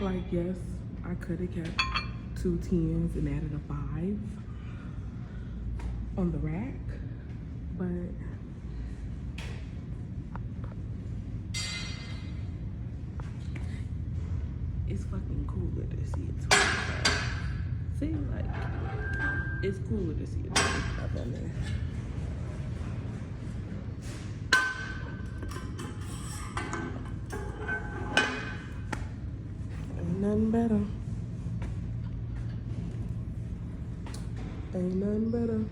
like, yes, I could have kept 2 10s and added a 5 on the rack, but it's fucking cooler to see it 25. See, like, it's cooler to see it 25 on there. Ain't nothing better. Ain't nothing better.